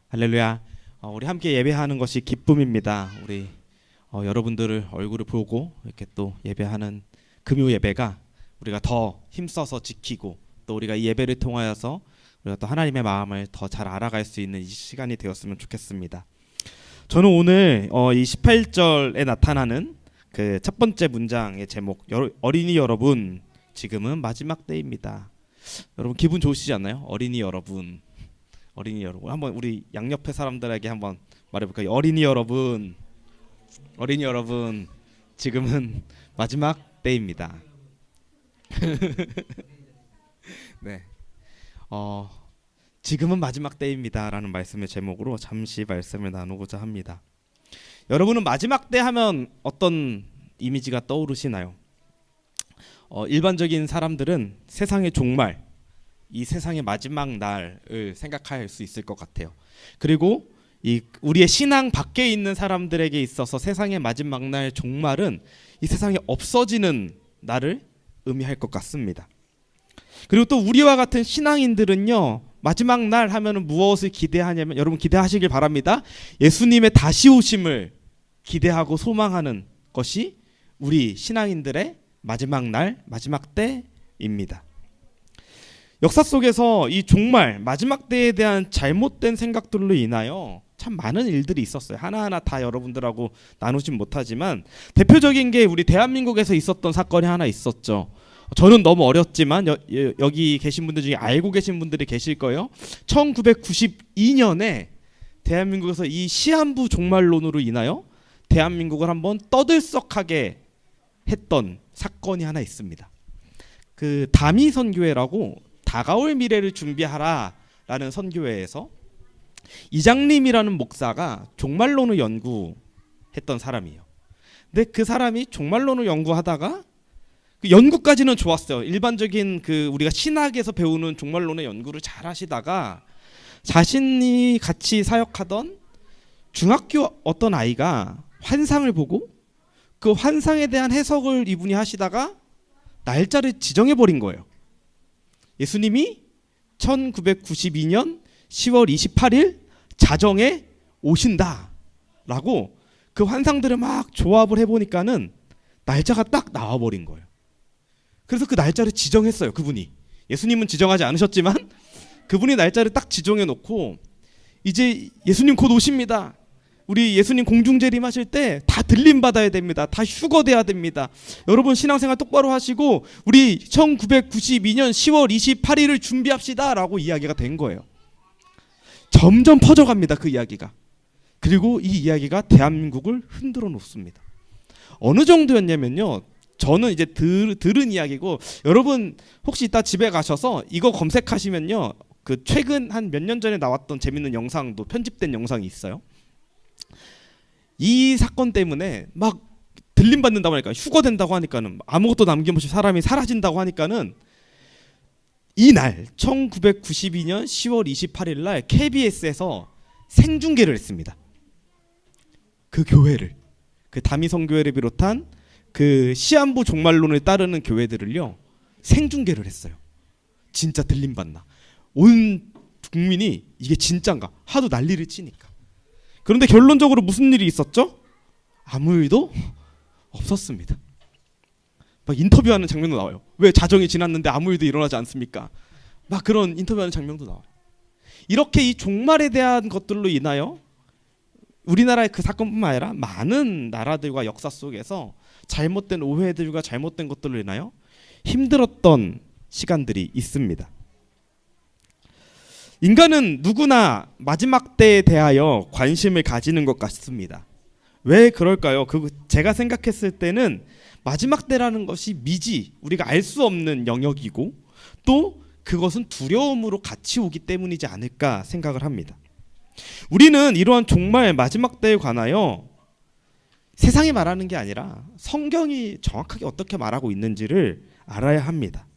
할렐루야. 우리 함께 예배하는 것이 기쁨입니다. 우리 여러분들을 얼굴을 보고 이렇게 또 예배하는 금요 예배가 우리가 더 힘써서 지키고 또 우리가 이 예배를 통하여서 우리가 또 하나님의 마음을 더 잘 알아갈 수 있는 이 시간이 되었으면 좋겠습니다. 저는 오늘 이 18절에 나타나는 그 첫 번째 문장의 제목, 어린이 여러분, 지금은 마지막 때입니다. 여러분 기분 좋으시지 않나요? 어린이 여러분, 어린이 여러분. 한번 우리 양옆에 사람들에게 한번 말해볼까요? 어린이 여러분, 어린이 여러분, 지금은 마지막 때입니다. 네, 지금은 마지막 때입니다라는 말씀의 제목으로 잠시 말씀을 나누고자 합니다. 여러분은 마지막 때 하면 어떤 이미지가 떠오르시나요? 일반적인 사람들은 세상의 종말, 이 세상의 마지막 날을 생각할 수 있을 것 같아요. 그리고 이 우리의 신앙 밖에 있는 사람들에게 있어서 세상의 마지막 날 종말은 이 세상에 없어지는 날을 의미할 것 같습니다. 그리고 또 우리와 같은 신앙인들은요, 마지막 날 하면은 무엇을 기대하냐면, 여러분 기대하시길 바랍니다. 예수님의 다시 오심을 기대하고 소망하는 것이 우리 신앙인들의 마지막 날, 마지막 때입니다. 역사 속에서 이 종말, 마지막 때에 대한 잘못된 생각들로 인하여 참 많은 일들이 있었어요. 하나하나 다 여러분들하고 나누진 못하지만 대표적인 게 우리 대한민국에서 있었던 사건이 하나 있었죠. 저는 너무 어렸지만 여기 계신 분들 중에 알고 계신 분들이 계실 거예요. 1992년에 대한민국에서 이 시한부 종말론으로 인하여 대한민국을 한번 떠들썩하게 했던 사건이 하나 있습니다. 그 다미 선교회라고 다가올 미래를 준비하라라는 선교회에서 이장님이라는 목사가 종말론을 연구했던 사람이에요. 근데 그 사람이 종말론을 연구하다가 그 연구까지는 좋았어요. 일반적인 그 우리가 신학에서 배우는 종말론의 연구를 잘 하시다가 자신이 같이 사역하던 중학교 어떤 아이가 환상을 보고 그 환상에 대한 해석을 이분이 하시다가 날짜를 지정해 버린 거예요. 예수님이 1992년 10월 28일 자정에 오신다라고 그 환상들을 막 조합을 해보니까는 날짜가 딱 나와버린 거예요. 그래서 그 날짜를 지정했어요. 그분이. 예수님은 지정하지 않으셨지만 그분이 날짜를 딱 지정해 놓고 이제 예수님 곧 오십니다. 우리 예수님 공중재림하실 때 다 들림 받아야 됩니다. 다 휴거돼야 됩니다. 여러분 신앙생활 똑바로 하시고 우리 1992년 10월 28일을 준비합시다 라고 이야기가 된 거예요. 점점 퍼져갑니다. 그 이야기가. 그리고 이 이야기가 대한민국을 흔들어 놓습니다. 어느 정도였냐면요, 저는 이제 들은 이야기고, 여러분 혹시 이따 집에 가셔서 이거 검색하시면요, 그 최근 한 몇 년 전에 나왔던 재밌는 영상도 편집된 영상이 있어요. 이 사건 때문에 막 들림 받는다고 하니까, 휴거된다고 하니까는, 아무것도 남김없이 사람이 사라진다고 하니까는 이날 1992년 10월 28일 날 KBS에서 생중계를 했습니다. 그 교회를, 그 다미성교회를 비롯한 그 시한부 종말론을 따르는 교회들을요 생중계를 했어요. 진짜 들림 받나? 온 국민이 이게 진짠가 하도 난리를 치니까. 그런데 결론적으로 무슨 일이 있었죠? 아무 일도 없었습니다. 막 인터뷰하는 장면도 나와요. 왜 자정이 지났는데 아무 일도 일어나지 않습니까? 막 그런 인터뷰하는 장면도 나와요. 이렇게 이 종말에 대한 것들로 인하여 우리나라의 그 사건뿐만 아니라 많은 나라들과 역사 속에서 잘못된 오해들과 잘못된 것들로 인하여 힘들었던 시간들이 있습니다. 인간은 누구나 마지막 때에 대하여 관심을 가지는 것 같습니다. 왜 그럴까요? 제가 생각했을 때는 마지막 때라는 것이 미지, 우리가 알 수 없는 영역이고 또 그것은 두려움으로 같이 오기 때문이지 않을까 생각을 합니다. 우리는 이러한 종말 마지막 때에 관하여 세상이 말하는 게 아니라 성경이 정확하게 어떻게 말하고 있는지를 알아야 합니다.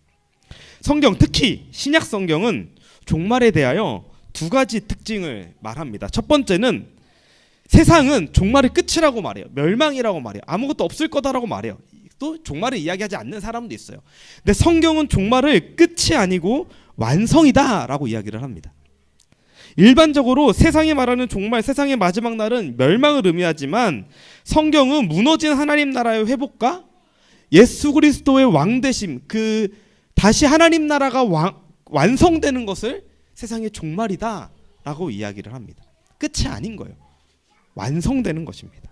성경, 특히 신약 성경은 종말에 대하여 두 가지 특징을 말합니다. 첫 번째는 세상은 종말의 끝이라고 말해요. 멸망이라고 말해요. 아무것도 없을 거다라고 말해요. 또 종말을 이야기하지 않는 사람도 있어요. 근데 성경은 종말을 끝이 아니고 완성이다라고 이야기를 합니다. 일반적으로 세상이 말하는 정말 세상의 마지막 날은 멸망을 의미하지만 성경은 무너진 하나님 나라의 회복과 예수 그리스도의 왕되심, 그 다시 하나님 나라가 완성되는 것을 세상의 종말이다 라고 이야기를 합니다. 끝이 아닌 거예요. 완성되는 것입니다.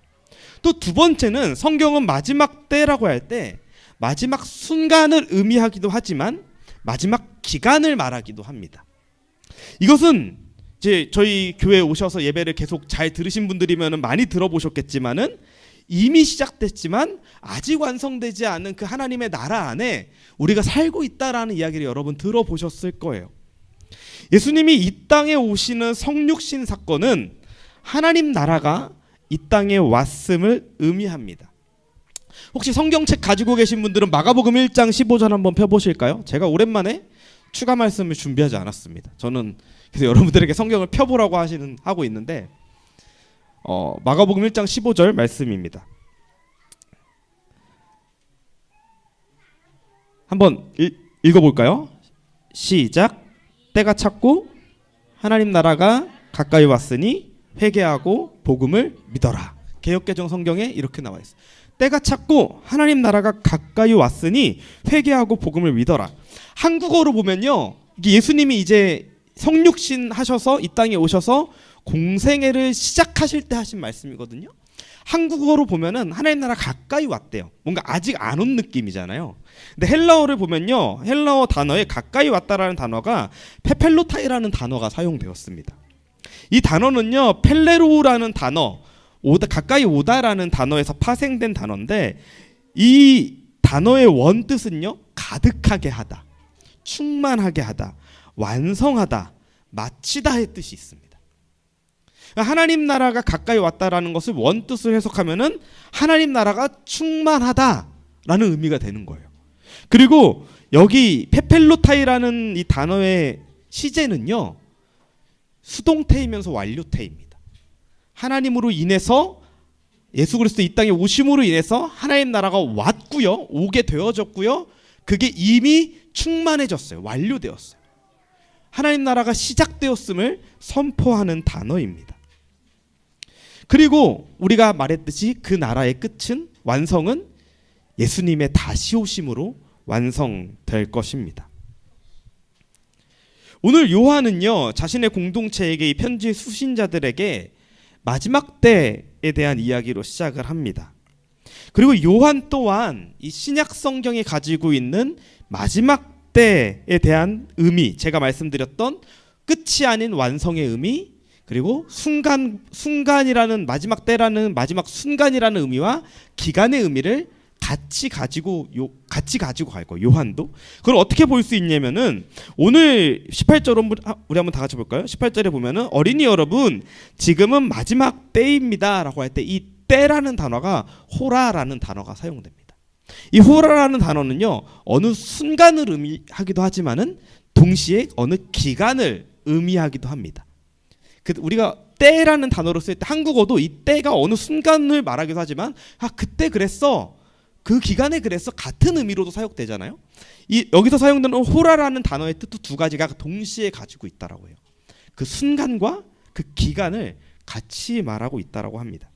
또 두 번째는 성경은 마지막 때라고 할 때 마지막 순간을 의미하기도 하지만 마지막 기간을 말하기도 합니다. 이것은 이제 저희 교회에 오셔서 예배를 계속 잘 들으신 분들이면 많이 들어보셨겠지만은 이미 시작됐지만 아직 완성되지 않은 그 하나님의 나라 안에 우리가 살고 있다라는 이야기를 여러분 들어보셨을 거예요. 예수님이 이 땅에 오시는 성육신 사건은 하나님 나라가 이 땅에 왔음을 의미합니다. 혹시 성경책 가지고 계신 분들은 마가복음 1장 15절 한번 펴보실까요? 제가 오랜만에 추가 말씀을 준비하지 않았습니다. 저는 그래서 여러분들에게 성경을 펴보라고 하고 있는데 마가복음 1장 15절 말씀입니다. 한번 읽어볼까요? 시작. 때가 찼고 하나님 나라가 가까이 왔으니 회개하고 복음을 믿어라. 개역개정 성경에 이렇게 나와 있어요. 때가 찼고 하나님 나라가 가까이 왔으니 회개하고 복음을 믿어라. 한국어로 보면요, 이게 예수님이 이제 성육신 하셔서 이 땅에 오셔서 공생애를 시작하실 때 하신 말씀이거든요. 한국어로 보면은 하나님 나라 가까이 왔대요. 뭔가 아직 안 온 느낌이잖아요. 근데 헬라어를 보면요, 헬라어 단어에 가까이 왔다라는 단어가 페펠로타이라는 단어가 사용되었습니다. 이 단어는요, 펠레로라는 단어, 가까이 오다라는 단어에서 파생된 단어인데 이 단어의 원뜻은요, 가득하게 하다, 충만하게 하다, 완성하다, 마치다의 뜻이 있습니다. 하나님 나라가 가까이 왔다라는 것을 원뜻을 해석하면은 하나님 나라가 충만하다라는 의미가 되는 거예요. 그리고 여기 페펠로타이라는 이 단어의 시제는요, 수동태이면서 완료태입니다. 하나님으로 인해서 예수 그리스도 이 땅에 오심으로 인해서 하나님 나라가 왔고요, 오게 되어졌고요, 그게 이미 충만해졌어요. 완료되었어요. 하나님 나라가 시작되었음을 선포하는 단어입니다. 그리고 우리가 말했듯이 그 나라의 끝은, 완성은 예수님의 다시 오심으로 완성될 것입니다. 오늘 요한은요, 자신의 공동체에게, 이 편지의 수신자들에게 마지막 때에 대한 이야기로 시작을 합니다. 그리고 요한 또한 이 신약 성경이 가지고 있는 마지막 때에 대한 의미, 제가 말씀드렸던 끝이 아닌 완성의 의미, 그리고 순간이라는, 마지막 때라는 마지막 순간이라는 의미와 기간의 의미를 같이 가지고 갈 거예요. 요한도. 그걸 어떻게 볼 수 있냐면은 오늘 18절 우리 한번 다 같이 볼까요? 18절에 보면은 어린이 여러분, 지금은 마지막 때입니다라고 할 때 이 때라는 단어가 호라라는 단어가 사용됩니다. 이 호라라는 단어는요, 어느 순간을 의미하기도 하지만은 동시에 어느 기간을 의미하기도 합니다. 우리가 때라는 단어로 쓸 때 한국어도 이 때가 어느 순간을 말하기도 하지만 그때 그랬어, 그 기간에 그랬어, 같은 의미로도 사용되잖아요. 여기서 사용되는 호라라는 단어의 뜻도 두 가지가 동시에 가지고 있다라고 해요. 그 순간과 그 기간을 같이 말하고 있다라고 합니다.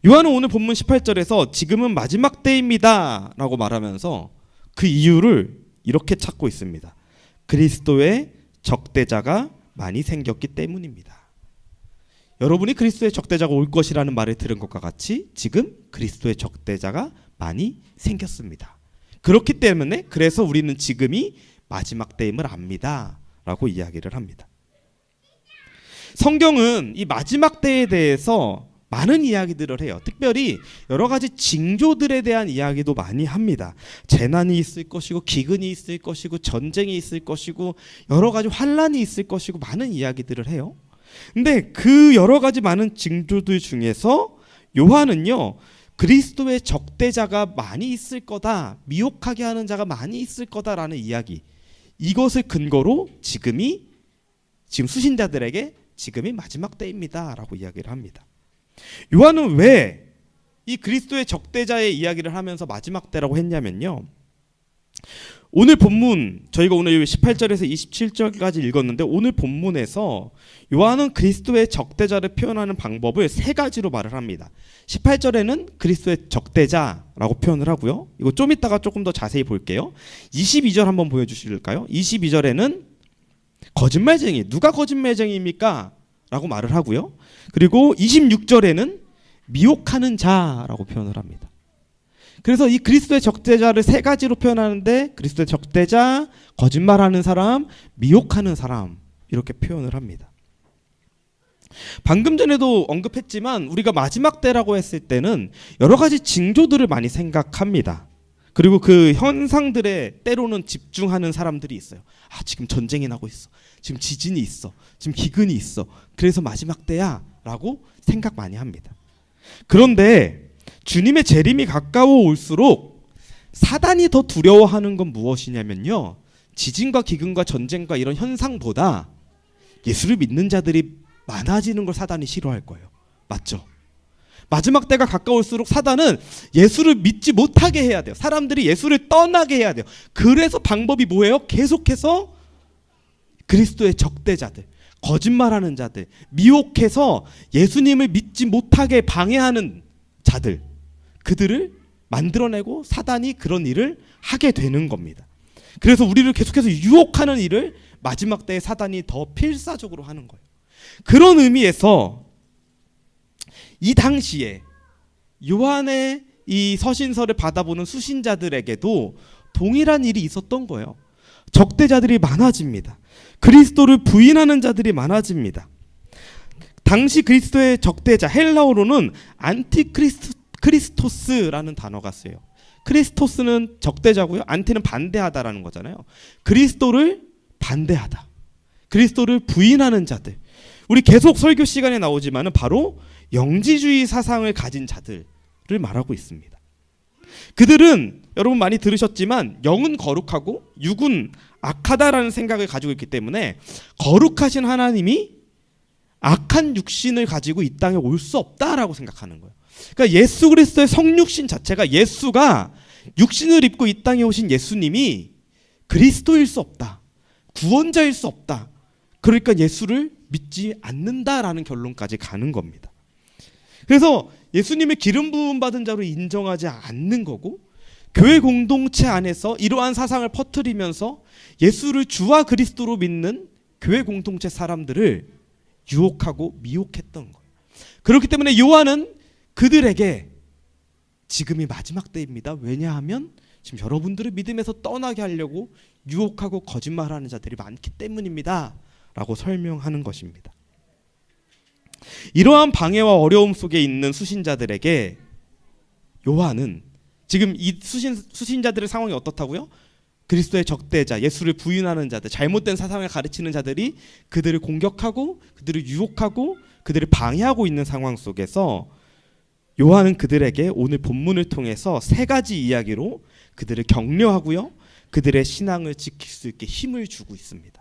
요한은 오늘 본문 18절에서 지금은 마지막 때입니다 라고 말하면서 그 이유를 이렇게 찾고 있습니다. 그리스도의 적대자가 많이 생겼기 때문입니다. 여러분이 그리스도의 적대자가 올 것이라는 말을 들은 것과 같이 지금 그리스도의 적대자가 많이 생겼습니다. 그렇기 때문에 그래서 우리는 지금이 마지막 때임을 압니다 라고 이야기를 합니다. 성경은 이 마지막 때에 대해서 많은 이야기들을 해요. 특별히 여러 가지 징조들에 대한 이야기도 많이 합니다. 재난이 있을 것이고, 기근이 있을 것이고, 전쟁이 있을 것이고, 여러 가지 환란이 있을 것이고, 많은 이야기들을 해요. 근데 그 여러 가지 많은 징조들 중에서 요한은요, 그리스도의 적대자가 많이 있을 거다, 미혹하게 하는 자가 많이 있을 거다라는 이야기, 이것을 근거로 지금 수신자들에게 지금이 마지막 때입니다 라고 이야기를 합니다. 요한은 왜 이 그리스도의 적대자의 이야기를 하면서 마지막 때라고 했냐면요, 오늘 본문 저희가 오늘 18절에서 27절까지 읽었는데 오늘 본문에서 요한은 그리스도의 적대자를 표현하는 방법을 세 가지로 말을 합니다. 18절에는 그리스도의 적대자라고 표현을 하고요. 이거 좀 이따가 조금 더 자세히 볼게요. 22절 한번 보여주실까요? 22절에는 거짓말쟁이, 누가 거짓말쟁이입니까? 라고 말을 하고요. 그리고 26절에는 미혹하는 자라고 표현을 합니다. 그래서 이 그리스도의 적대자를 세 가지로 표현하는데 그리스도의 적대자, 거짓말하는 사람, 미혹하는 사람 이렇게 표현을 합니다. 방금 전에도 언급했지만 우리가 마지막 때라고 했을 때는 여러 가지 징조들을 많이 생각합니다. 그리고 그 현상들에 때로는 집중하는 사람들이 있어요. 지금 전쟁이 나고 있어. 지금 지진이 있어. 지금 기근이 있어. 그래서 마지막 때야 라고 생각 많이 합니다. 그런데 주님의 재림이 가까워 올수록 사단이 더 두려워하는 건 무엇이냐면요, 지진과 기근과 전쟁과 이런 현상보다 예수를 믿는 자들이 많아지는 걸 사단이 싫어할 거예요. 맞죠? 마지막 때가 가까울수록 사단은 예수를 믿지 못하게 해야 돼요. 사람들이 예수를 떠나게 해야 돼요. 그래서 방법이 뭐예요? 계속해서 그리스도의 적대자들, 거짓말하는 자들, 미혹해서 예수님을 믿지 못하게 방해하는 자들, 그들을 만들어내고 사단이 그런 일을 하게 되는 겁니다. 그래서 우리를 계속해서 유혹하는 일을 마지막 때에 사단이 더 필사적으로 하는 거예요. 그런 의미에서 이 당시에 요한의 이 서신서를 받아보는 수신자들에게도 동일한 일이 있었던 거예요. 적대자들이 많아집니다. 그리스도를 부인하는 자들이 많아집니다. 당시 그리스도의 적대자, 헬라어로는 안티크리스토스라는 단어가 쓰여요. 크리스토스는 적대자고요. 안티는 반대하다라는 거잖아요. 그리스도를 반대하다, 그리스도를 부인하는 자들, 우리 계속 설교 시간에 나오지만은 바로 영지주의 사상을 가진 자들을 말하고 있습니다. 그들은 여러분 많이 들으셨지만 영은 거룩하고 육은 악하다라는 생각을 가지고 있기 때문에 거룩하신 하나님이 악한 육신을 가지고 이 땅에 올 수 없다라고 생각하는 거예요. 그러니까 예수 그리스도의 성육신 자체가, 예수가 육신을 입고 이 땅에 오신 예수님이 그리스도일 수 없다, 구원자일 수 없다, 그러니까 예수를 믿지 않는다라는 결론까지 가는 겁니다. 그래서 예수님의 기름 부음 받은 자로 인정하지 않는 거고, 교회 공동체 안에서 이러한 사상을 퍼뜨리면서 예수를 주와 그리스도로 믿는 교회 공동체 사람들을 유혹하고 미혹했던 거예요. 그렇기 때문에 요한은 그들에게 지금이 마지막 때입니다. 왜냐하면 지금 여러분들을 믿음에서 떠나게 하려고 유혹하고 거짓말하는 자들이 많기 때문입니다 라고 설명하는 것입니다. 이러한 방해와 어려움 속에 있는 수신자들에게 요한은 지금 이 수신자들의 상황이 어떻다고요? 그리스도의 적대자, 예수를 부인하는 자들, 잘못된 사상을 가르치는 자들이 그들을 공격하고 그들을 유혹하고 그들을 방해하고 있는 상황 속에서 요한은 그들에게 오늘 본문을 통해서 세 가지 이야기로 그들을 격려하고요, 그들의 신앙을 지킬 수 있게 힘을 주고 있습니다.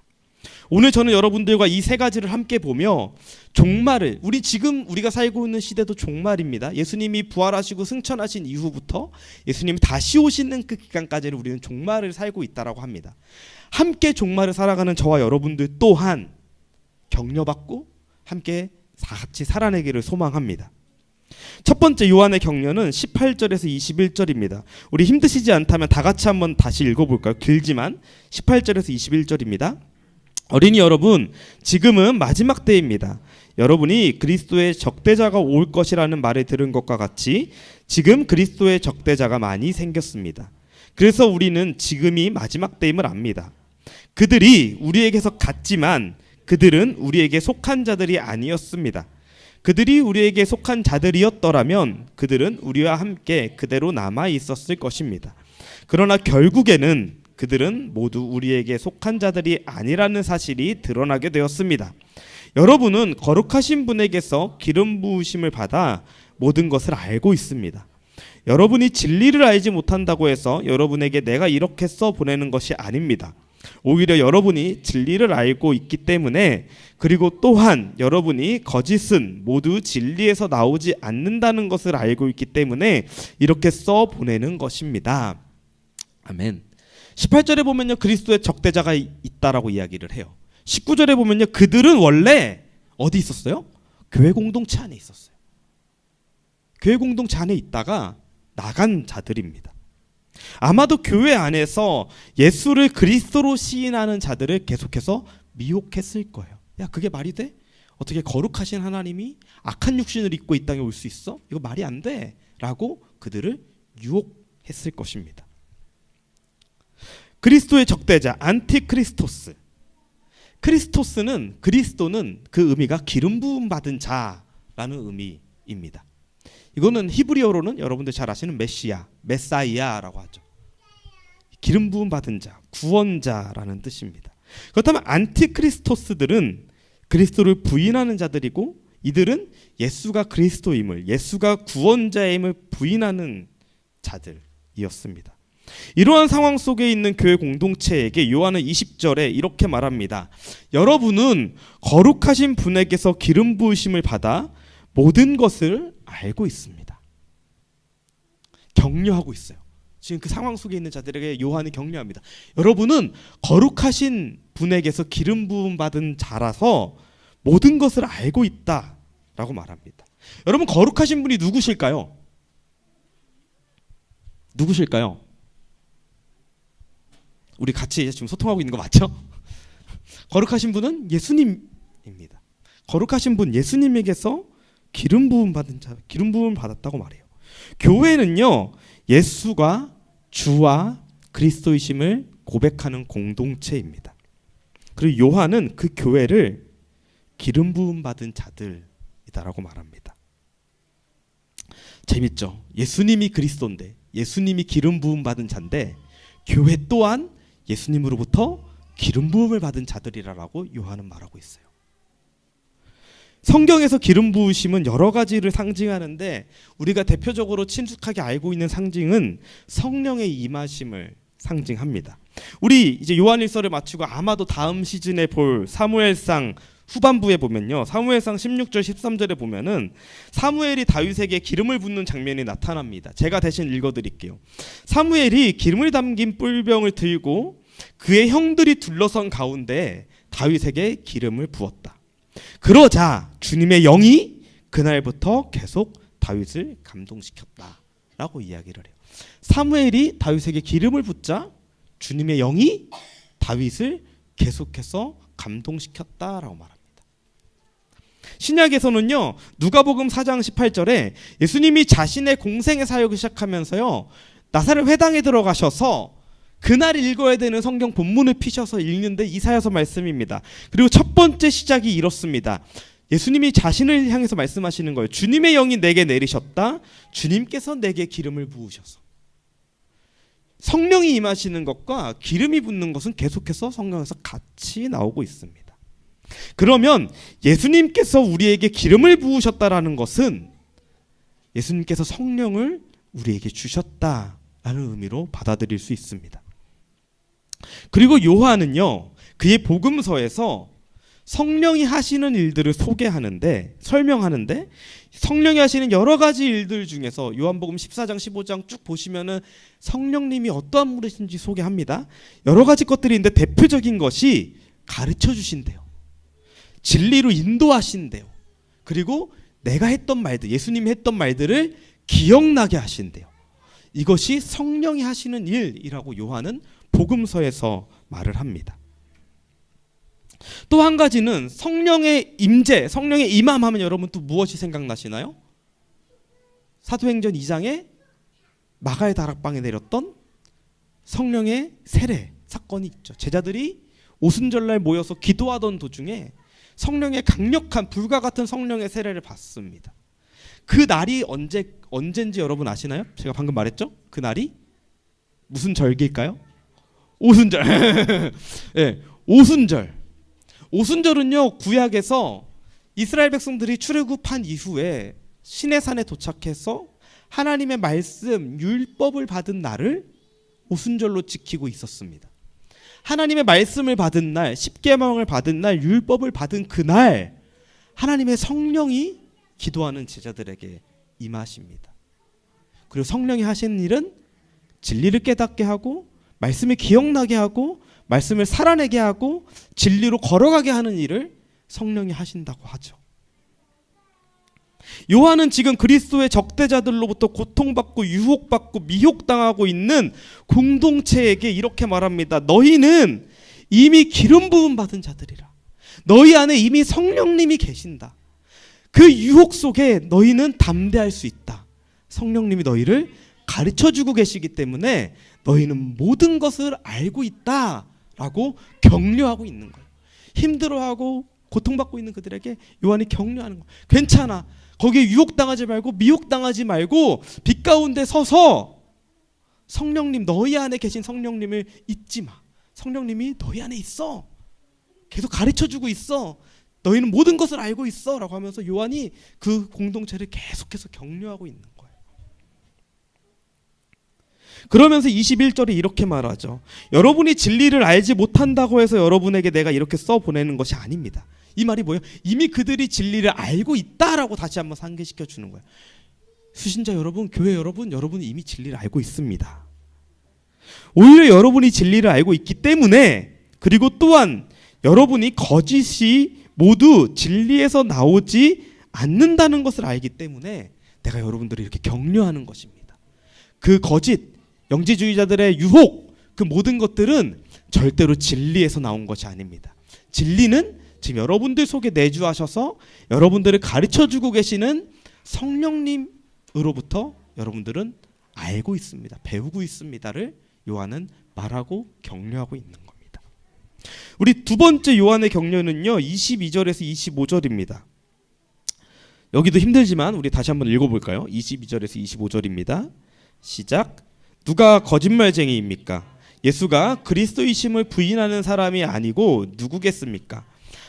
오늘 저는 여러분들과 이 세 가지를 함께 보며 종말을, 우리가 살고 있는 시대도 종말입니다. 예수님이 부활하시고 승천하신 이후부터 예수님이 다시 오시는 그 기간까지를 우리는 종말을 살고 있다라고 합니다. 함께 종말을 살아가는 저와 여러분들 또한 격려받고 함께 같이 살아내기를 소망합니다. 첫 번째 요한의 격려는 18절에서 21절입니다. 우리 힘드시지 않다면 다 같이 한번 다시 읽어볼까요? 길지만 18절에서 21절입니다. 어린이 여러분, 지금은 마지막 때입니다. 여러분이 그리스도의 적대자가 올 것이라는 말을 들은 것과 같이 지금 그리스도의 적대자가 많이 생겼습니다. 그래서 우리는 지금이 마지막 때임을 압니다. 그들이 우리에게서 갔지만 그들은 우리에게 속한 자들이 아니었습니다. 그들이 우리에게 속한 자들이었더라면 그들은 우리와 함께 그대로 남아 있었을 것입니다. 그러나 결국에는 그들은 모두 우리에게 속한 자들이 아니라는 사실이 드러나게 되었습니다. 여러분은 거룩하신 분에게서 기름 부으심을 받아 모든 것을 알고 있습니다. 여러분이 진리를 알지 못한다고 해서 여러분에게 내가 이렇게 써 보내는 것이 아닙니다. 오히려 여러분이 진리를 알고 있기 때문에, 그리고 또한 여러분이 거짓은 모두 진리에서 나오지 않는다는 것을 알고 있기 때문에 이렇게 써 보내는 것입니다. 아멘. 18절에 보면요, 그리스도의 적대자가 있다라고 이야기를 해요. 19절에 보면요, 그들은 원래 어디 있었어요? 교회 공동체 안에 있었어요. 교회 공동체 안에 있다가 나간 자들입니다. 아마도 교회 안에서 예수를 그리스도로 시인하는 자들을 계속해서 미혹했을 거예요. 야, 그게 말이 돼? 어떻게 거룩하신 하나님이 악한 육신을 입고 이 땅에 올 수 있어? 이거 말이 안 돼 라고 그들을 유혹했을 것입니다. 그리스도의 적대자 안티크리스토스. 그리스도는 그 의미가 기름 부음 받은 자라는 의미입니다. 이거는 히브리어로는 여러분들 잘 아시는 메사이아라고 하죠. 기름 부음 받은 자, 구원자라는 뜻입니다. 그렇다면 안티크리스토스들은 그리스도를 부인하는 자들이고, 이들은 예수가 그리스도임을, 예수가 구원자임을 부인하는 자들이었습니다. 이러한 상황 속에 있는 교회 공동체에게 요한은 20절에 이렇게 말합니다. 여러분은 거룩하신 분에게서 기름 부으심을 받아 모든 것을 알고 있습니다. 격려하고 있어요. 지금 그 상황 속에 있는 자들에게 요한이 격려합니다. 여러분은 거룩하신 분에게서 기름 부음 받은 자라서 모든 것을 알고 있다라고 말합니다. 여러분, 거룩하신 분이 누구실까요? 누구실까요? 우리 같이 지금 소통하고 있는 거 맞죠? 거룩하신 분은 예수님입니다. 거룩하신 분 예수님에게서 기름 부음 받은 자, 기름 부음을 받았다고 말해요. 교회는요, 예수가 주와 그리스도이심을 고백하는 공동체입니다. 그리고 요한은 그 교회를 기름 부음 받은 자들이다라고 말합니다. 재밌죠? 예수님이 그리스도인데, 예수님이 기름 부음 받은 자인데, 교회 또한 예수님으로부터 기름 부음을 받은 자들이라고 요한은 말하고 있어요. 성경에서 기름 부으심은 여러 가지를 상징하는데, 우리가 대표적으로 친숙하게 알고 있는 상징은 성령의 임하심을 상징합니다. 우리 이제 요한일서를 마치고 아마도 다음 시즌에 볼 사무엘상 후반부에 보면요, 사무엘상 16절 13절에 보면은 사무엘이 다윗에게 기름을 붓는 장면이 나타납니다. 제가 대신 읽어드릴게요. 사무엘이 기름을 담긴 뿔병을 들고 그의 형들이 둘러선 가운데 다윗에게 기름을 부었다. 그러자 주님의 영이 그날부터 계속 다윗을 감동시켰다라고 이야기를 해요. 사무엘이 다윗에게 기름을 붓자 주님의 영이 다윗을 계속해서 감동시켰다라고 말합니다. 신약에서는요, 누가복음 4장 18절에 예수님이 자신의 공생의 사역을 시작하면서요, 나사렛 회당에 들어가셔서 그날 읽어야 되는 성경 본문을 피셔서 읽는데 이사야서 말씀입니다. 그리고 첫 번째 시작이 이렇습니다. 예수님이 자신을 향해서 말씀하시는 거예요. 주님의 영이 내게 내리셨다. 주님께서 내게 기름을 부으셔서. 성령이 임하시는 것과 기름이 붓는 것은 계속해서 성경에서 같이 나오고 있습니다. 그러면 예수님께서 우리에게 기름을 부으셨다라는 것은 예수님께서 성령을 우리에게 주셨다라는 의미로 받아들일 수 있습니다. 그리고 요한은요, 그의 복음서에서 성령이 하시는 일들을 설명하는데 성령이 하시는 여러 가지 일들 중에서 요한복음 14장 15장 쭉 보시면은 성령님이 어떠한 분이신지 소개합니다. 여러 가지 것들이 있는데 대표적인 것이 가르쳐 주신대요. 진리로 인도하신대요. 그리고 내가 했던 말들, 예수님이 했던 말들을 기억나게 하신대요. 이것이 성령이 하시는 일이라고 요한은 복음서에서 말을 합니다. 또 한 가지는 성령의 임재, 성령의 임함하면 여러분 또 무엇이 생각나시나요? 사도행전 2장에 마가의 다락방에 내렸던 성령의 세례 사건이 있죠. 제자들이 오순절날 모여서 기도하던 도중에 성령의 강력한 불과 같은 성령의 세례를 받습니다. 그 날이 언젠지 여러분 아시나요? 제가 방금 말했죠? 그 날이 무슨 절기일까요? 오순절. 네, 오순절. 오순절은요, 구약에서 이스라엘 백성들이 출애굽한 이후에 시내산에 도착해서 하나님의 말씀, 율법을 받은 날을 오순절로 지키고 있었습니다. 하나님의 말씀을 받은 날, 십계명을 받은 날, 율법을 받은 그날 하나님의 성령이 기도하는 제자들에게 임하십니다. 그리고 성령이 하시는 일은 진리를 깨닫게 하고 말씀을 기억나게 하고 말씀을 살아내게 하고 진리로 걸어가게 하는 일을 성령이 하신다고 하죠. 요한은 지금 그리스도의 적대자들로부터 고통받고 유혹받고 미혹당하고 있는 공동체에게 이렇게 말합니다. 너희는 이미 기름 부음 받은 자들이라. 너희 안에 이미 성령님이 계신다. 그 유혹 속에 너희는 담대할 수 있다. 성령님이 너희를 가르쳐주고 계시기 때문에 너희는 모든 것을 알고 있다라고 격려하고 있는 거예요. 힘들어하고 고통받고 있는 그들에게 요한이 격려하는 거예요. 괜찮아. 거기에 유혹당하지 말고 미혹당하지 말고 빛 가운데 서서 성령님, 너희 안에 계신 성령님을 잊지 마. 성령님이 너희 안에 있어. 계속 가르쳐주고 있어. 너희는 모든 것을 알고 있어 라고 하면서 요한이 그 공동체를 계속해서 격려하고 있는 거예요. 그러면서 21절에 이렇게 말하죠. 여러분이 진리를 알지 못한다고 해서 여러분에게 내가 이렇게 써보내는 것이 아닙니다. 이 말이 뭐예요? 이미 그들이 진리를 알고 있다라고 다시 한번 상기시켜 주는 거예요. 수신자 여러분, 교회 여러분, 여러분이 이미 진리를 알고 있습니다. 오히려 여러분이 진리를 알고 있기 때문에, 그리고 또한 여러분이 거짓이 모두 진리에서 나오지 않는다는 것을 알기 때문에 내가 여러분들을 이렇게 격려하는 것입니다. 그 거짓, 영지주의자들의 유혹, 그 모든 것들은 절대로 진리에서 나온 것이 아닙니다. 진리는 지금 여러분들 속에 내주하셔서 여러분들을 가르쳐주고 계시는 성령님으로부터 여러분들은 알고 있습니다. 배우고 있습니다를 요한은 말하고 격려하고 있는 겁니다. 우리 두 번째 요한의 격려는요, 22절에서 25절입니다. 여기도 힘들지만 우리 다시 한번 읽어볼까요? 22절에서 25절입니다. 시작. 누가 거짓말쟁이입니까? 예수가 그리스도이심을 부인하는 사람이 아니고 누구겠습니까?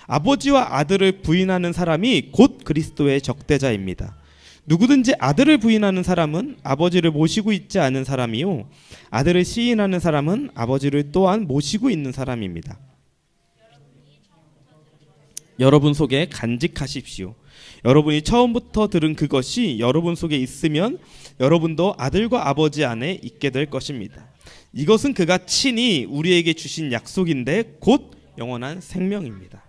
아버지와 아들을 부인하는 사람이 곧 그리스도의 적대자입니다. 누구든지 아들을 부인하는 사람은 아버지를 모시고 있지 않은 사람이요, 아들을 시인하는 사람은 아버지를 또한 모시고 있는 사람입니다. 여러분 속에 간직하십시오. 여러분이 처음부터 들은 그것이 여러분 속에 있으면 여러분도 아들과 아버지 안에 있게 될 것입니다. 이것은 그가 친히 우리에게 주신 약속인데 곧 영원한 생명입니다.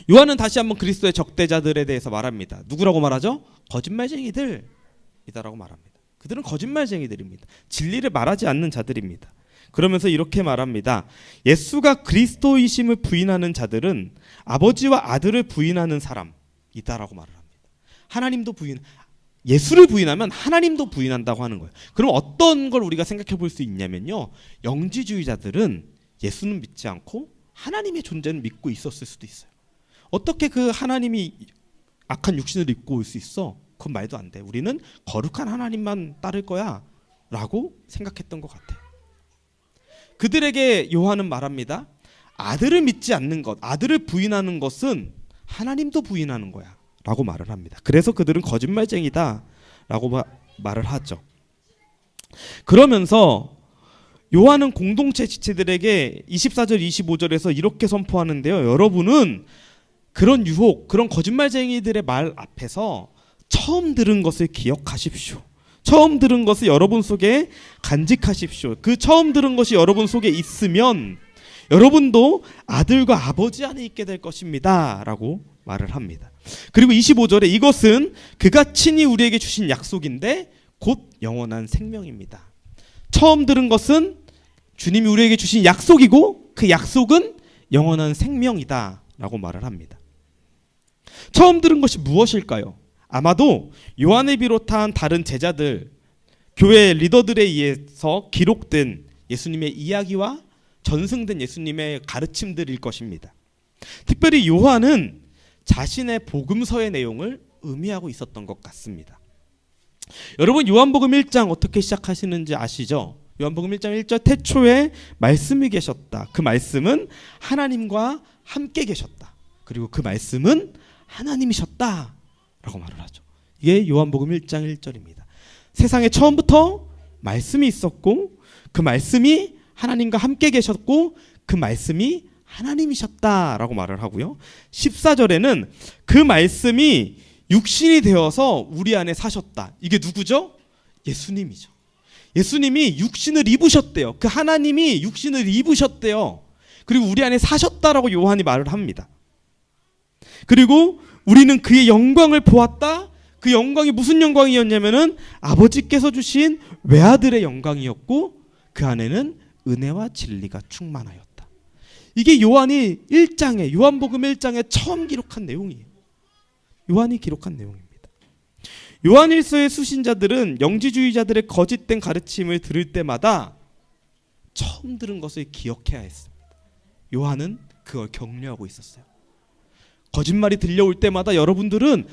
요한은 다시 한번 그리스도의 적대자들에 대해서 말합니다. 누구라고 말하죠? 거짓말쟁이들이다라고 말합니다. 그들은 거짓말쟁이들입니다. 진리를 말하지 않는 자들입니다. 그러면서 이렇게 말합니다. 예수가 그리스도이심을 부인하는 자들은 아버지와 아들을 부인하는 사람이다라고 말을 합니다. 하나님도 예수를 부인하면 하나님도 부인한다고 하는 거예요. 그럼 어떤 걸 우리가 생각해 볼 수 있냐면요, 영지주의자들은 예수는 믿지 않고 하나님의 존재는 믿고 있었을 수도 있어요. 어떻게 그 하나님이 악한 육신을 입고 올 수 있어? 그건 말도 안 돼. 우리는 거룩한 하나님만 따를 거야 라고 생각했던 것 같아요. 그들에게 요한은 말합니다. 아들을 믿지 않는 것, 아들을 부인하는 것은 하나님도 부인하는 거야 라고 말을 합니다. 그래서 그들은 거짓말쟁이다 라고 말을 하죠. 그러면서 요한은 공동체 지체들에게 24절 25절에서 이렇게 선포하는데요. 여러분은 그런 유혹, 그런 거짓말쟁이들의 말 앞에서 처음 들은 것을 기억하십시오. 처음 들은 것을 여러분 속에 간직하십시오. 그 처음 들은 것이 여러분 속에 있으면 여러분도 아들과 아버지 안에 있게 될 것입니다 라고 말을 합니다. 그리고 25절에 이것은 그가 친히 우리에게 주신 약속인데 곧 영원한 생명입니다. 처음 들은 것은 주님이 우리에게 주신 약속이고 그 약속은 영원한 생명이다 라고 말을 합니다. 처음 들은 것이 무엇일까요? 아마도 요한을 비롯한 다른 제자들, 교회 리더들에 의해서 기록된 예수님의 이야기와 전승된 예수님의 가르침들일 것입니다. 특별히 요한은 자신의 복음서의 내용을 의미하고 있었던 것 같습니다. 여러분, 요한복음 1장 어떻게 시작하시는지 아시죠? 요한복음 1장 1절 태초에 말씀이 계셨다. 그 말씀은 하나님과 함께 계셨다. 그리고 그 말씀은 하나님이셨다 라고 말을 하죠. 이게 요한복음 1장 1절입니다. 세상에 처음부터 말씀이 있었고 그 말씀이 하나님과 함께 계셨고 그 말씀이 하나님이셨다라고 말을 하고요. 14절에는 그 말씀이 육신이 되어서 우리 안에 사셨다. 이게 누구죠? 예수님이죠. 예수님이 육신을 입으셨대요. 그 하나님이 육신을 입으셨대요. 그리고 우리 안에 사셨다라고 요한이 말을 합니다. 그리고 우리는 그의 영광을 보았다. 그 영광이 무슨 영광이었냐면은 아버지께서 주신 외아들의 영광이었고 그 안에는 은혜와 진리가 충만하였다. 이게 요한이 1장에 요한복음 1장에 처음 기록한 내용이에요. 요한이 기록한 내용입니다. 요한일서의 수신자들은 영지주의자들의 거짓된 가르침을 들을 때마다 처음 들은 것을 기억해야 했습니다. 요한은 그걸 격려하고 있었어요. 거짓말이 들려올 때마다 여러분들은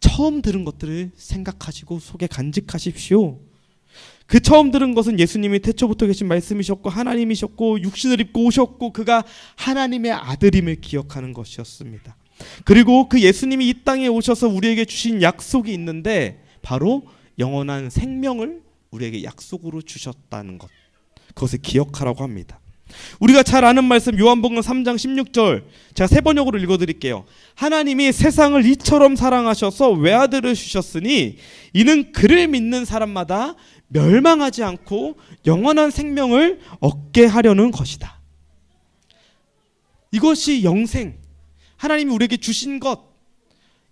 처음 들은 것들을 생각하시고 속에 간직하십시오. 그 처음 들은 것은 예수님이 태초부터 계신 말씀이셨고 하나님이셨고 육신을 입고 오셨고 그가 하나님의 아들임을 기억하는 것이었습니다. 그리고 그 예수님이 이 땅에 오셔서 우리에게 주신 약속이 있는데 바로 영원한 생명을 우리에게 약속으로 주셨다는 것, 그것을 기억하라고 합니다. 우리가 잘 아는 말씀 요한복음 3장 16절 제가 세 번역으로 읽어드릴게요. 하나님이 세상을 이처럼 사랑하셔서 외아들을 주셨으니 이는 그를 믿는 사람마다 멸망하지 않고 영원한 생명을 얻게 하려는 것이다. 이것이 영생, 하나님이 우리에게 주신 것,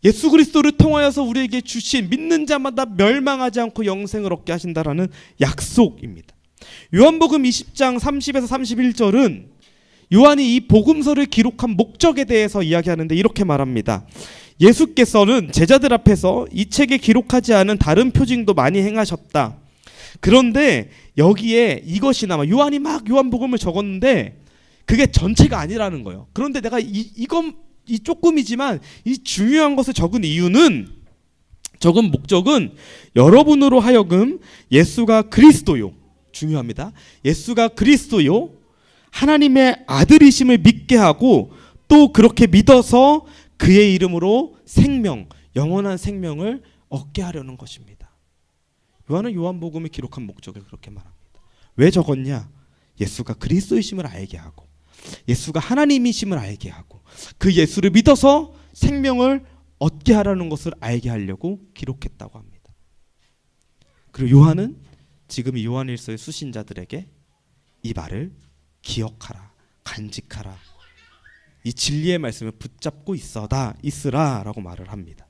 예수 그리스도를 통하여서 우리에게 주신 믿는 자마다 멸망하지 않고 영생을 얻게 하신다라는 약속입니다. 요한복음 20장 30에서 31절은 요한이 이 복음서를 기록한 목적에 대해서 이야기하는데 이렇게 말합니다. 예수께서는 제자들 앞에서 이 책에 기록하지 않은 다른 표징도 많이 행하셨다. 그런데 여기에 이것이 남아, 요한이 막 요한복음을 적었는데 그게 전체가 아니라는 거예요. 그런데 내가 이 조금이지만 이 중요한 것을 적은 이유는, 적은 목적은 여러분으로 하여금 예수가 그리스도요, 중요합니다. 예수가 그리스도요 하나님의 아들이심을 믿게 하고 또 그렇게 믿어서 그의 이름으로 생명, 영원한 생명을 얻게 하려는 것입니다. 요한은 요한복음을 기록한 목적을 그렇게 말합니다. 왜 적었냐? 예수가 그리스도이심을 알게 하고 예수가 하나님이심을 알게 하고 그 예수를 믿어서 생명을 얻게 하라는 것을 알게 하려고 기록했다고 합니다. 그리고 요한은 지금 이 요한일서의 수신자들에게 이 말을 기억하라, 간직하라, 이 진리의 말씀을 붙잡고 있으라 라고 말을 합니다.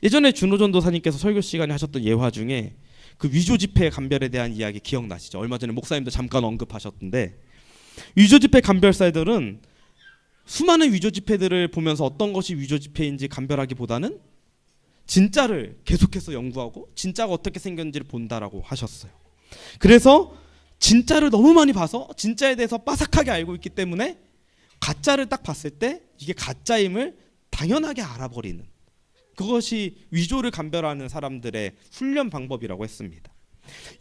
예전에 준호 전도사님께서 설교 시간에 하셨던 예화 중에 그 위조 지폐 감별에 대한 이야기 기억나시죠? 얼마 전에 목사님도 잠깐 언급하셨던데, 위조 지폐 감별사들은 수많은 위조 지폐들을 보면서 어떤 것이 위조 지폐인지 감별하기보다는 진짜를 계속해서 연구하고 진짜가 어떻게 생겼는지를 본다라고 하셨어요. 그래서 진짜를 너무 많이 봐서 진짜에 대해서 빠삭하게 알고 있기 때문에 가짜를 딱 봤을 때 이게 가짜임을 당연하게 알아버리는, 그것이 위조를 감별하는 사람들의 훈련 방법이라고 했습니다.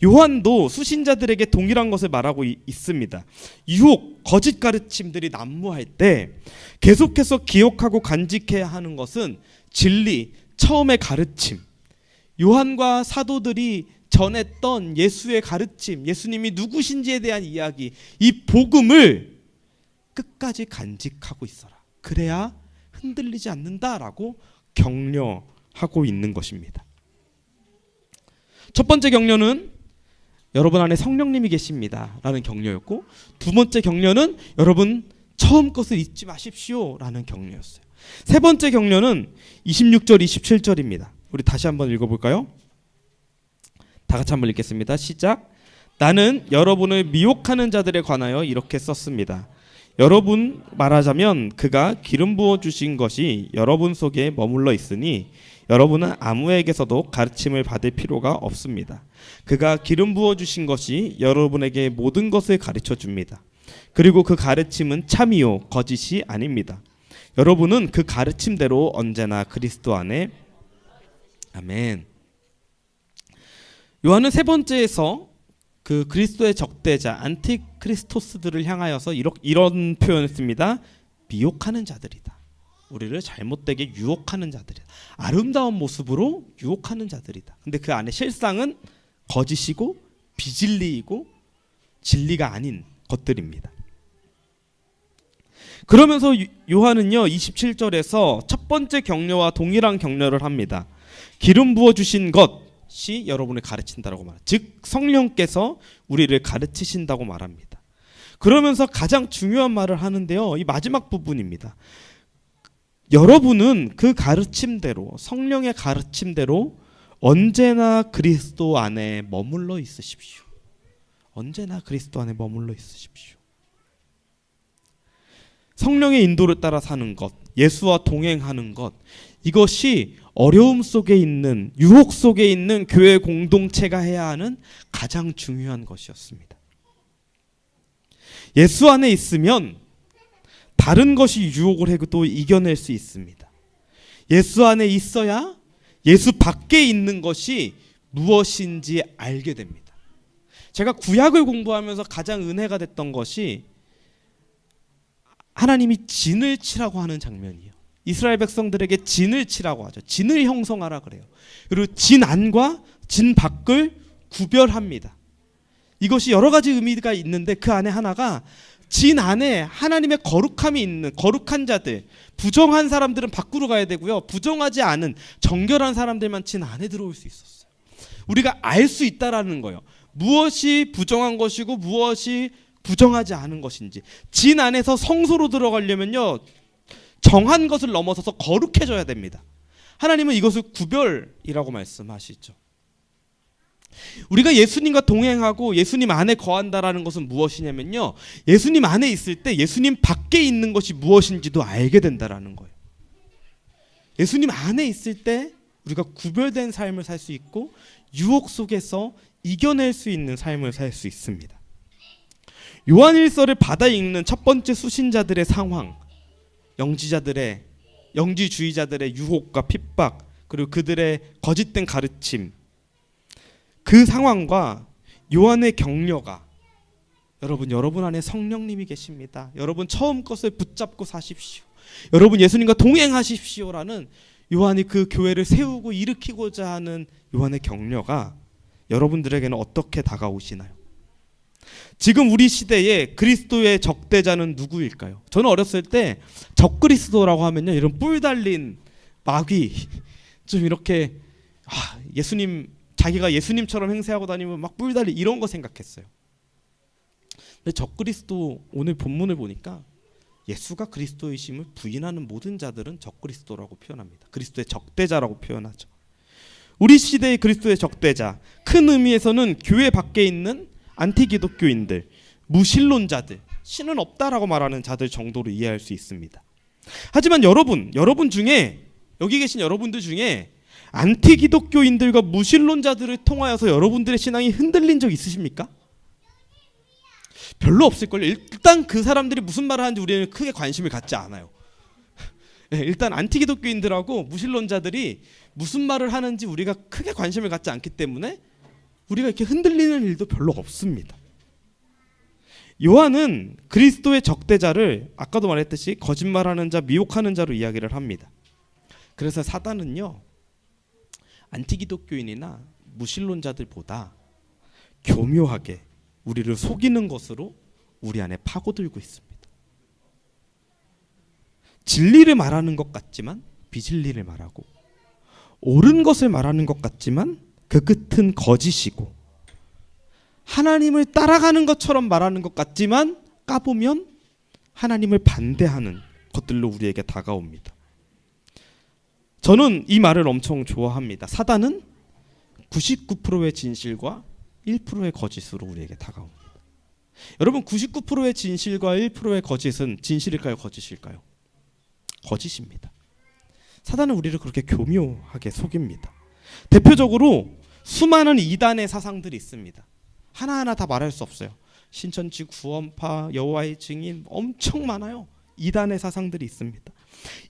요한도 수신자들에게 동일한 것을 말하고 있습니다. 유혹, 거짓 가르침들이 난무할 때 계속해서 기억하고 간직해야 하는 것은 진리, 처음의 가르침, 요한과 사도들이 전했던 예수의 가르침, 예수님이 누구신지에 대한 이야기, 이 복음을 끝까지 간직하고 있어라. 그래야 흔들리지 않는다라고 격려하고 있는 것입니다. 첫 번째 격려는 여러분 안에 성령님이 계십니다 라는 격려였고, 두 번째 격려는 여러분 처음 것을 잊지 마십시오 라는 격려였어요. 세 번째 격려는 26절 27절입니다. 우리 다시 한번 읽어볼까요? 다 같이 한번 읽겠습니다. 시작. 나는 여러분을 미혹하는 자들에 관하여 이렇게 썼습니다. 여러분 말하자면 그가 기름 부어 주신 것이 여러분 속에 머물러 있으니 여러분은 아무에게서도 가르침을 받을 필요가 없습니다. 그가 기름 부어 주신 것이 여러분에게 모든 것을 가르쳐 줍니다. 그리고 그 가르침은 참이요 거짓이 아닙니다. 여러분은 그 가르침대로 언제나 그리스도 안에. 아멘. 요한은 세 번째에서 그 그리스도의 적대자 안티크리스토스들을 향하여서 이런 표현을 씁니다. 미혹하는 자들이다. 우리를 잘못되게 유혹하는 자들이다. 아름다운 모습으로 유혹하는 자들이다. 근데 그 안에 실상은 거짓이고 비진리이고 진리가 아닌 것들입니다. 그러면서 요한은요 27절에서 첫 번째 격려와 동일한 격려를 합니다. 기름 부어 주신 것, 것이 여러분을 가르친다라고 말합니다. 즉 성령께서 우리를 가르치신다고 말합니다. 그러면서 가장 중요한 말을 하는데요. 이 마지막 부분입니다. 여러분은 그 가르침대로, 성령의 가르침대로 언제나 그리스도 안에 머물러 있으십시오. 언제나 그리스도 안에 머물러 있으십시오. 성령의 인도를 따라 사는 것, 예수와 동행하는 것, 이것이 어려움 속에 있는, 유혹 속에 있는 교회 공동체가 해야 하는 가장 중요한 것이었습니다. 예수 안에 있으면 다른 것이 유혹을 해도 이겨낼 수 있습니다. 예수 안에 있어야 예수 밖에 있는 것이 무엇인지 알게 됩니다. 제가 구약을 공부하면서 가장 은혜가 됐던 것이 하나님이 진을 치라고 하는 장면이에요. 이스라엘 백성들에게 진을 치라고 하죠. 진을 형성하라 그래요. 그리고 진 안과 진 밖을 구별합니다. 이것이 여러 가지 의미가 있는데 그 안에 하나가 진 안에 하나님의 거룩함이 있는 거룩한 자들, 부정한 사람들은 밖으로 가야 되고요. 부정하지 않은 정결한 사람들만 진 안에 들어올 수 있었어요. 우리가 알 수 있다라는 거예요. 무엇이 부정한 것이고 무엇이 부정하지 않은 것인지. 진 안에서 성소로 들어가려면요, 정한 것을 넘어서서 거룩해져야 됩니다. 하나님은 이것을 구별이라고 말씀하시죠. 우리가 예수님과 동행하고 예수님 안에 거한다라는 것은 무엇이냐면요, 예수님 안에 있을 때 예수님 밖에 있는 것이 무엇인지도 알게 된다라는 거예요. 예수님 안에 있을 때 우리가 구별된 삶을 살 수 있고 유혹 속에서 이겨낼 수 있는 삶을 살 수 있습니다. 요한일서를 받아 읽는 첫 번째 수신자들의 상황, 영지주의자들의 유혹과 핍박, 그리고 그들의 거짓된 가르침, 그 상황과 요한의 격려가, 여러분 안에 성령님이 계십니다. 여러분 처음 것을 붙잡고 사십시오. 여러분 예수님과 동행하십시오라는 요한이 그 교회를 세우고 일으키고자 하는 요한의 격려가 여러분들에게는 어떻게 다가오시나요? 지금 우리 시대에 그리스도의 적대자는 누구일까요? 저는 어렸을 때 적그리스도라고 하면요, 이런 뿔 달린 마귀, 좀 이렇게 자기가 예수님처럼 행세하고 다니면 막 뿔 달린 이런 거 생각했어요. 근데 적그리스도 오늘 본문을 보니까 예수가 그리스도이심을 부인하는 모든 자들은 적그리스도라고 표현합니다. 그리스도의 적대자라고 표현하죠. 우리 시대의 그리스도의 적대자, 큰 의미에서는 교회 밖에 있는 안티기독교인들, 무신론자들, 신은 없다라고 말하는 자들 정도로 이해할 수 있습니다. 하지만 여러분 중에, 여기 계신 여러분들 중에 안티기독교인들과 무신론자들을 통하여서 여러분들의 신앙이 흔들린 적 있으십니까? 별로 없을걸요. 일단 그 사람들이 무슨 말을 하는지 우리는 크게 관심을 갖지 않아요. 일단 안티기독교인들하고 무신론자들이 무슨 말을 하는지 우리가 크게 관심을 갖지 않기 때문에 우리가 이렇게 흔들리는 일도 별로 없습니다. 요한은 그리스도의 적대자를 아까도 말했듯이 거짓말하는 자, 미혹하는 자로 이야기를 합니다. 그래서 사단은요, 안티기독교인이나 무신론자들보다 교묘하게 우리를 속이는 것으로 우리 안에 파고들고 있습니다. 진리를 말하는 것 같지만 비진리를 말하고, 옳은 것을 말하는 것 같지만 그 끝은 거짓이고, 하나님을 따라가는 것처럼 말하는 것 같지만 까보면 하나님을 반대하는 것들로 우리에게 다가옵니다. 저는 이 말을 엄청 좋아합니다. 사단은 99%의 진실과 1%의 거짓으로 우리에게 다가옵니다. 여러분, 99%의 진실과 1%의 거짓은 진실일까요, 거짓일까요? 거짓입니다. 사단은 우리를 그렇게 교묘하게 속입니다. 대표적으로 수많은 이단의 사상들이 있습니다. 하나하나 다 말할 수 없어요. 신천지, 구원파, 여호와의 증인, 엄청 많아요. 이단의 사상들이 있습니다.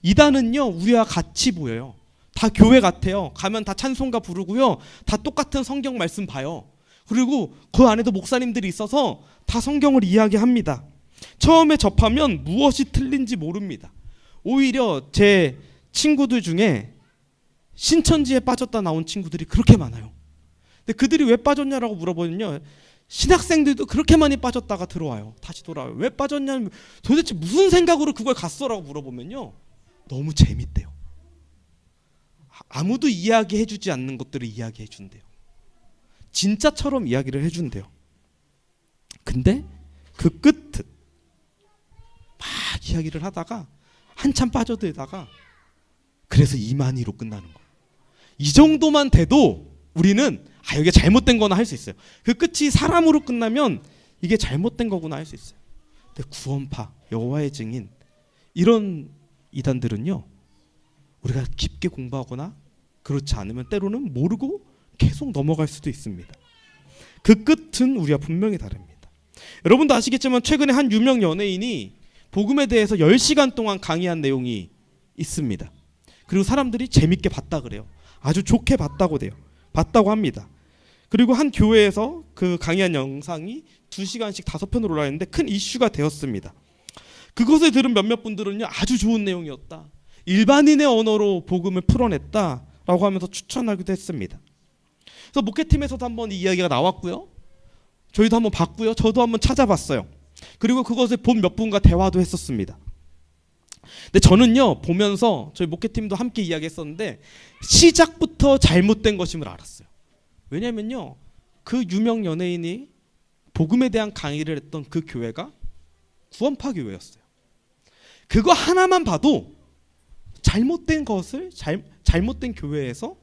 이단은요, 우리와 같이 보여요. 다 교회 같아요. 가면 다 찬송가 부르고요, 다 똑같은 성경 말씀 봐요. 그리고 그 안에도 목사님들이 있어서 다 성경을 이야기합니다. 처음에 접하면 무엇이 틀린지 모릅니다. 오히려 제 친구들 중에 신천지에 빠졌다 나온 친구들이 그렇게 많아요. 근데 그들이 왜 빠졌냐라고 물어보면요, 신학생들도 그렇게 많이 빠졌다가 들어와요. 다시 돌아와요. 왜 빠졌냐면 도대체 무슨 생각으로 그걸 갔어라고 물어보면요, 너무 재밌대요. 아무도 이야기해주지 않는 것들을 이야기해준대요. 진짜처럼 이야기를 해준대요. 근데 그 끝은 막 이야기를 하다가 한참 빠져들다가 그래서 이만희로 끝나는 거예요. 이 정도만 돼도 우리는 이게 잘못된 거나 할 수 있어요. 그 끝이 사람으로 끝나면 이게 잘못된 거구나 할 수 있어요. 근데 구원파, 여호와의 증인 이런 이단들은요, 우리가 깊게 공부하거나 그렇지 않으면 때로는 모르고 계속 넘어갈 수도 있습니다. 그 끝은 우리와 분명히 다릅니다. 여러분도 아시겠지만 최근에 한 유명 연예인이 복음에 대해서 10시간 동안 강의한 내용이 있습니다. 그리고 사람들이 재밌게 봤다 그래요. 아주 좋게 봤다고 합니다. 그리고 한 교회에서 그 강의한 영상이 2시간씩 5편으로 올라왔는데 큰 이슈가 되었습니다. 그것을 들은 몇몇 분들은요, 아주 좋은 내용이었다, 일반인의 언어로 복음을 풀어냈다라고 하면서 추천하기도 했습니다. 그래서 목회팀에서도 한번 이 이야기가 나왔고요, 저희도 한번 봤고요, 저도 한번 찾아봤어요. 그리고 그것을 본 몇 분과 대화도 했었습니다. 근데 저는요, 보면서 저희 목회팀도 함께 이야기했었는데 시작부터 잘못된 것임을 알았어요. 왜냐면요, 그 유명 연예인이 복음에 대한 강의를 했던 그 교회가 구원파 교회였어요. 그거 하나만 봐도 잘못된 것을 잘못된 교회에서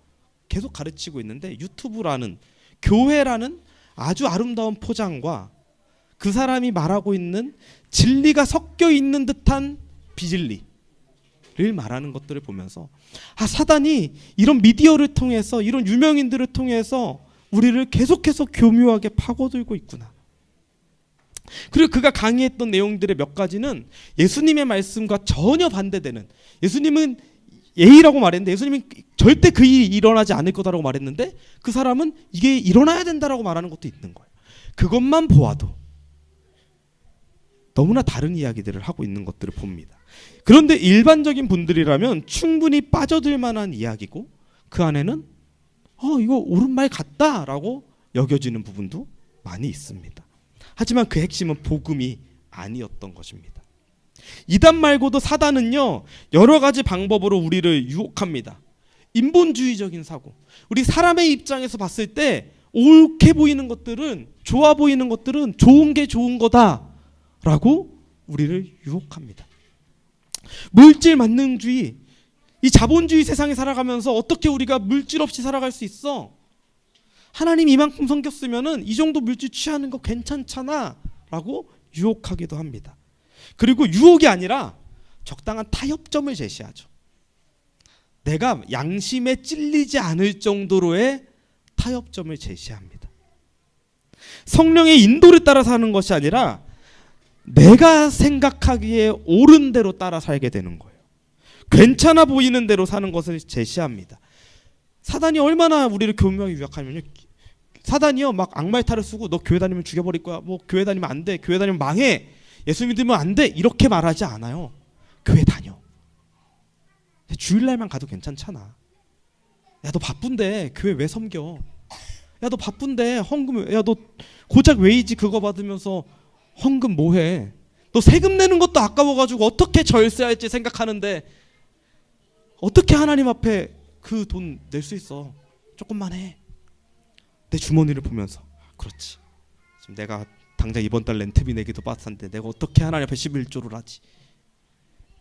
계속 가르치고 있는데, 유튜브라는 교회라는 아주 아름다운 포장과 그 사람이 말하고 있는 진리가 섞여 있는 듯한 비진리를 말하는 것들을 보면서 사단이 이런 미디어를 통해서, 이런 유명인들을 통해서 우리를 계속해서 교묘하게 파고들고 있구나. 그리고 그가 강의했던 내용들의 몇 가지는 예수님의 말씀과 전혀 반대되는, 예수님은 예의라고 말했는데 예수님은 절대 그 일이 일어나지 않을 거다라고 말했는데 그 사람은 이게 일어나야 된다라고 말하는 것도 있는 거예요. 그것만 보아도 너무나 다른 이야기들을 하고 있는 것들을 봅니다. 그런데 일반적인 분들이라면 충분히 빠져들 만한 이야기고, 그 안에는 이거 옳은 말 같다라고 여겨지는 부분도 많이 있습니다. 하지만 그 핵심은 복음이 아니었던 것입니다. 이단 말고도 사단은요, 여러 가지 방법으로 우리를 유혹합니다. 인본주의적인 사고, 우리 사람의 입장에서 봤을 때 옳게 보이는 것들은, 좋아 보이는 것들은 좋은 게 좋은 거다라고 우리를 유혹합니다. 물질 만능주의, 이 자본주의 세상에 살아가면서 어떻게 우리가 물질 없이 살아갈 수 있어? 하나님 이만큼 섬겼으면은 이 정도 물질 취하는 거 괜찮잖아 라고 유혹하기도 합니다. 그리고 유혹이 아니라 적당한 타협점을 제시하죠. 내가 양심에 찔리지 않을 정도로의 타협점을 제시합니다. 성령의 인도를 따라 사는 것이 아니라 내가 생각하기에 옳은 대로 따라 살게 되는 거예요. 괜찮아 보이는 대로 사는 것을 제시합니다. 사단이 얼마나 우리를 교묘하게 유혹하냐면요, 사단이요 막 악말탈을 쓰고 너 교회 다니면 죽여버릴 거야, 뭐 교회 다니면 안 돼, 교회 다니면 망해, 예수 믿으면 안 돼, 이렇게 말하지 않아요. 교회 다녀, 주일날만 가도 괜찮잖아. 야 너 바쁜데 교회 왜 섬겨? 야 너 바쁜데 헌금, 야 너 고작 웨이지 그거 받으면서 헌금 뭐해? 너 세금 내는 것도 아까워가지고 어떻게 절세할지 생각하는데 어떻게 하나님 앞에 그 돈 낼 수 있어? 조금만 해. 내 주머니를 보면서 그렇지, 지금 내가 당장 이번 달 렌트비 내기도 빡싼데 내가 어떻게 하나님 앞에 11조를 하지?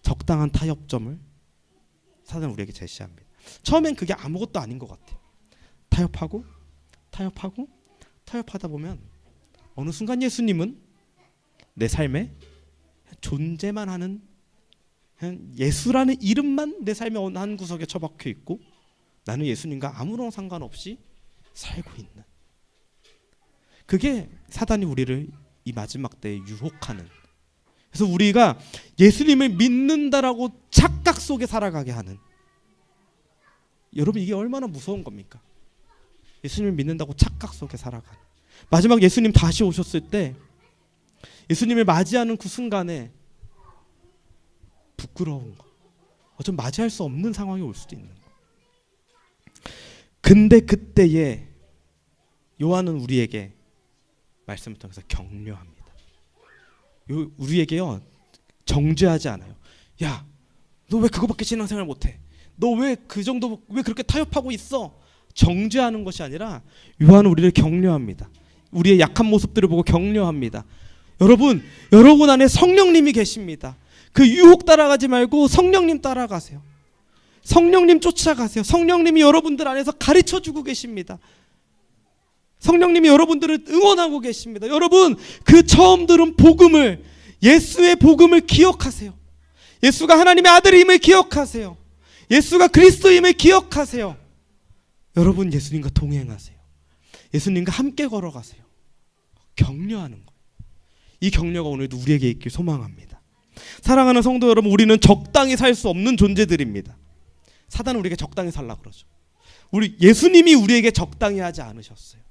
적당한 타협점을 사단은 우리에게 제시합니다. 처음엔 그게 아무것도 아닌 것 같아요. 타협하다 보면 어느 순간 예수님은 내 삶에 존재만 하는, 예수라는 이름만 내 삶의 어느 한 구석에 처박혀 있고 나는 예수님과 아무런 상관없이 살고 있는, 그게 사단이 우리를 이 마지막 때에 유혹하는, 그래서 우리가 예수님을 믿는다라고 착각 속에 살아가게 하는, 여러분 이게 얼마나 무서운 겁니까? 예수님을 믿는다고 착각 속에 살아가는, 마지막 예수님 다시 오셨을 때 예수님을 맞이하는 그 순간에 부끄러운 거, 좀 맞이할 수 없는 상황이 올 수도 있는 거. 근데 그때에 요한은 우리에게 말씀을 통해서 격려합니다. 우리에게요 정죄하지 않아요. 야, 너 왜 그거밖에 신앙생활 못해? 너 왜 그 정도, 왜 그렇게 타협하고 있어? 정죄하는 것이 아니라 요한은 우리를 격려합니다. 우리의 약한 모습들을 보고 격려합니다. 여러분 안에 성령님이 계십니다. 그 유혹 따라가지 말고 성령님 따라가세요. 성령님 쫓아가세요. 성령님이 여러분들 안에서 가르쳐주고 계십니다. 성령님이 여러분들을 응원하고 계십니다. 여러분, 그 처음 들은 복음을, 예수의 복음을 기억하세요. 예수가 하나님의 아들임을 기억하세요. 예수가 그리스도임을 기억하세요. 여러분, 예수님과 동행하세요. 예수님과 함께 걸어가세요. 격려하는 거예요. 이 격려가 오늘도 우리에게 있길 소망합니다. 사랑하는 성도 여러분, 우리는 적당히 살 수 없는 존재들입니다. 사단은 우리에게 적당히 살라 그러죠. 예수님이 우리에게 적당히 하지 않으셨어요.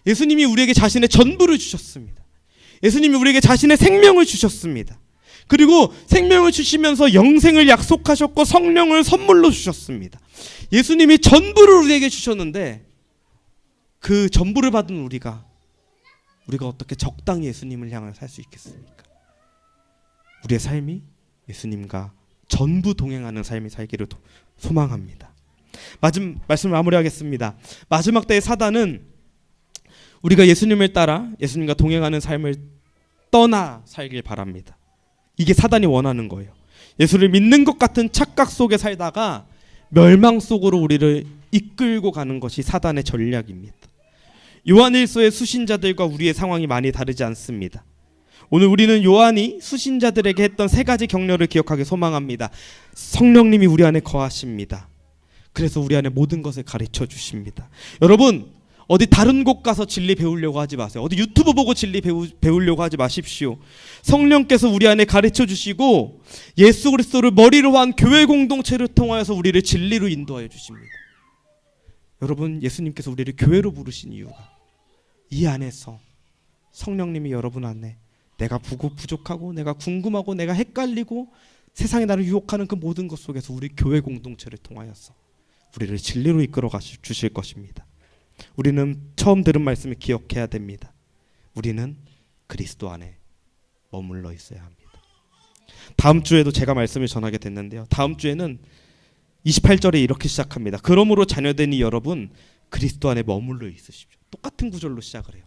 예수님이 우리에게 자신의 전부를 주셨습니다. 예수님이 우리에게 자신의 생명을 주셨습니다. 그리고 생명을 주시면서 영생을 약속하셨고 성령을 선물로 주셨습니다. 예수님이 전부를 우리에게 주셨는데 그 전부를 받은 우리가 어떻게 적당히 예수님을 향해 살 수 있겠습니까? 우리의 삶이 예수님과 전부 동행하는 삶이 살기를 소망합니다. 말씀을 마무리하겠습니다. 마지막 때의 사단은 우리가 예수님을 따라 예수님과 동행하는 삶을 떠나 살길 바랍니다. 이게 사단이 원하는 거예요. 예수를 믿는 것 같은 착각 속에 살다가 멸망 속으로 우리를 이끌고 가는 것이 사단의 전략입니다. 요한일서의 수신자들과 우리의 상황이 많이 다르지 않습니다. 오늘 우리는 요한이 수신자들에게 했던 세 가지 격려를 기억하기 소망합니다. 성령님이 우리 안에 거하십니다. 그래서 우리 안에 모든 것을 가르쳐 주십니다. 여러분, 어디 다른 곳 가서 진리 배우려고 하지 마세요. 어디 유튜브 보고 진리 배우려고 하지 마십시오. 성령께서 우리 안에 가르쳐 주시고 예수 그리스도를 머리로 한 교회 공동체를 통하여서 우리를 진리로 인도하여 주십니다. 여러분, 예수님께서 우리를 교회로 부르신 이유가 이 안에서 성령님이 여러분 안에 내가 부족하고 내가 궁금하고 내가 헷갈리고 세상이 나를 유혹하는 그 모든 것 속에서 우리 교회 공동체를 통하여서 우리를 진리로 이끌어 주실 것입니다. 우리는 처음 들은 말씀을 기억해야 됩니다. 우리는 그리스도 안에 머물러 있어야 합니다. 다음 주에도 제가 말씀을 전하게 됐는데요. 다음 주에는 28절에 이렇게 시작합니다. 그러므로 자녀되니 여러분 그리스도 안에 머물러 있으십시오. 똑같은 구절로 시작을 해요.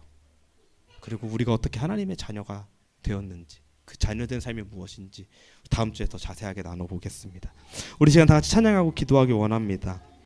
그리고 우리가 어떻게 하나님의 자녀가 되었는지, 그 자녀된 삶이 무엇인지 다음 주에 더 자세하게 나눠보겠습니다. 우리 시간 다 같이 찬양하고 기도하기 원합니다.